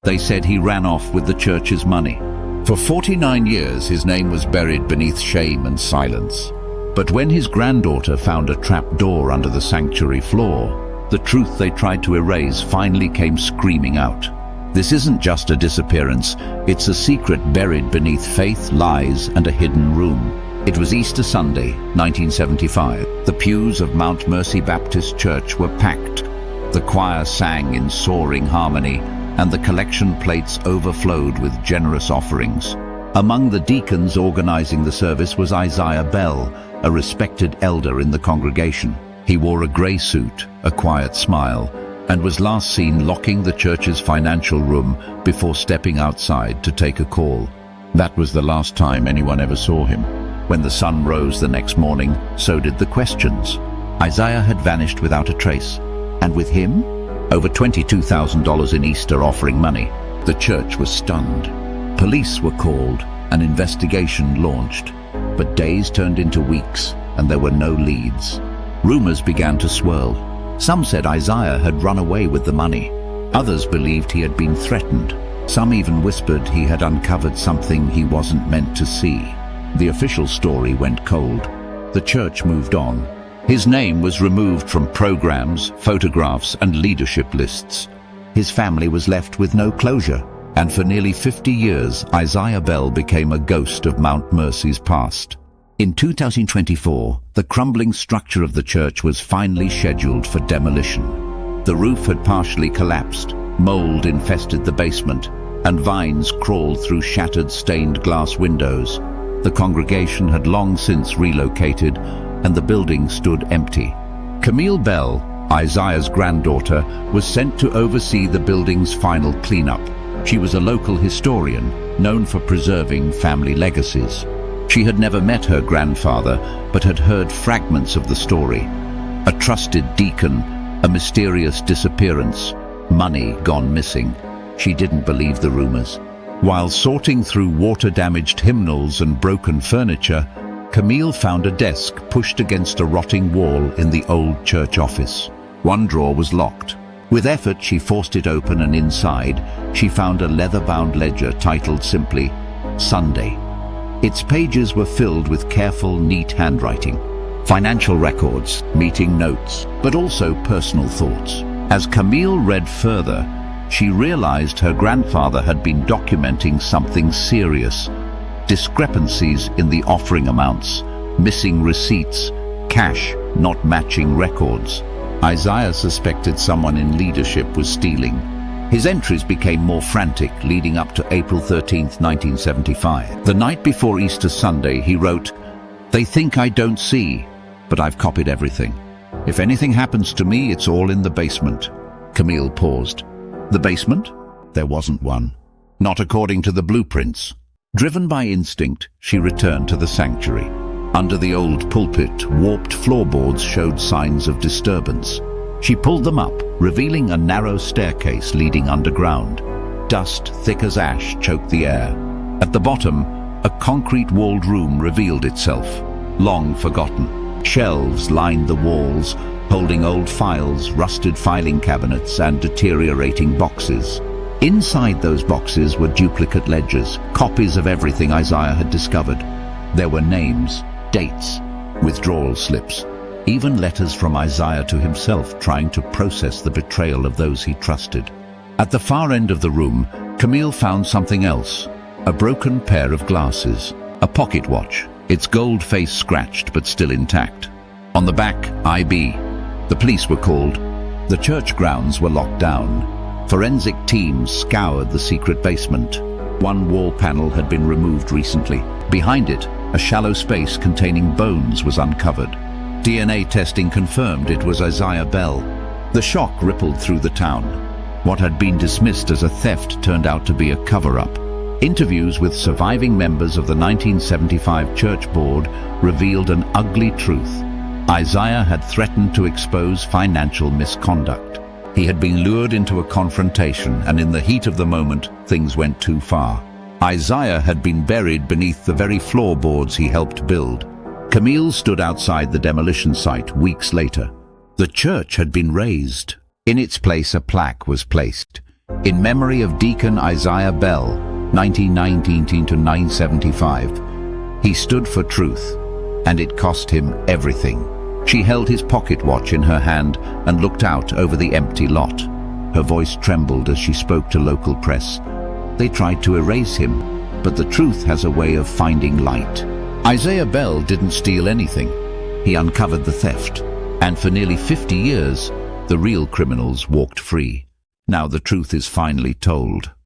They said he ran off with the church's money. For 49 years, his name was buried beneath shame and silence. But when his granddaughter found a trap door under the sanctuary floor, the truth they tried to erase finally came screaming out. This isn't just a disappearance, it's a secret buried beneath faith, lies, and a hidden room. It was Easter Sunday, 1975. The pews of Mount Mercy Baptist Church were packed. The choir sang in soaring harmony, and the collection plates overflowed with generous offerings. Among the deacons organizing the service was Isaiah Bell, a respected elder in the congregation. He wore a grey suit, a quiet smile, and was last seen locking the church's financial room before stepping outside to take a call. That was the last time anyone ever saw him. When the sun rose the next morning, so did the questions. Isaiah had vanished without a trace, and with him, over $22,000 in Easter offering money. The church was stunned. Police were called, an investigation launched, but days turned into weeks and there were no leads. Rumors began to swirl. Some said Isaiah had run away with the money. Others believed he had been threatened. Some even whispered he had uncovered something he wasn't meant to see. The official story went cold. The church moved on. His name was removed from programs, photographs, and leadership lists. His family was left with no closure. And for nearly 50 years, Isaiah Bell became a ghost of Mount Mercy's past. In 2024, the crumbling structure of the church was finally scheduled for demolition. The roof had partially collapsed, mold infested the basement, and vines crawled through shattered stained glass windows. The congregation had long since relocated, and the building stood empty. Camille Bell, Isaiah's granddaughter, was sent to oversee the building's final cleanup. She was a local historian, known for preserving family legacies. She had never met her grandfather, but had heard fragments of the story. A trusted deacon, a mysterious disappearance, money gone missing. She didn't believe the rumors. While sorting through water-damaged hymnals and broken furniture, Camille found a desk pushed against a rotting wall in the old church office. One drawer was locked. With effort, she forced it open, and inside, she found a leather-bound ledger titled simply, Sunday. Its pages were filled with careful, neat handwriting. Financial records, meeting notes, but also personal thoughts. As Camille read further, she realized her grandfather had been documenting something serious. Discrepancies in the offering amounts, missing receipts, cash not matching records. Isaiah suspected someone in leadership was stealing. His entries became more frantic, leading up to April 13, 1975. The night before Easter Sunday, he wrote, "They think I don't see, but I've copied everything. If anything happens to me, it's all in the basement." Camille paused. The basement? There wasn't one. Not according to the blueprints. Driven by instinct, she returned to the sanctuary. Under the old pulpit, warped floorboards showed signs of disturbance. She pulled them up, revealing a narrow staircase leading underground. Dust thick as ash choked the air. At the bottom, a concrete-walled room revealed itself, long forgotten. Shelves lined the walls, holding old files, rusted filing cabinets, and deteriorating boxes. Inside those boxes were duplicate ledgers, copies of everything Isaiah had discovered. There were names, dates, withdrawal slips, even letters from Isaiah to himself trying to process the betrayal of those he trusted. At the far end of the room, Camille found something else, a broken pair of glasses, a pocket watch, its gold face scratched but still intact. On the back, IB. The police were called. The church grounds were locked down. Forensic teams scoured the secret basement. One wall panel had been removed recently. Behind it, a shallow space containing bones was uncovered. DNA testing confirmed it was Isaiah Bell. The shock rippled through the town. What had been dismissed as a theft turned out to be a cover-up. Interviews with surviving members of the 1975 church board revealed an ugly truth. Isaiah had threatened to expose financial misconduct. He had been lured into a confrontation, and in the heat of the moment, things went too far. Isaiah had been buried beneath the very floorboards he helped build. Camille stood outside the demolition site weeks later. The church had been razed. In its place, a plaque was placed. In memory of Deacon Isaiah Bell, 1919 to 975, he stood for truth, and it cost him everything. She held his pocket watch in her hand and looked out over the empty lot. Her voice trembled as she spoke to local press. They tried to erase him, but the truth has a way of finding light. Isaiah Bell didn't steal anything. He uncovered the theft, and for nearly 50 years, the real criminals walked free. Now the truth is finally told.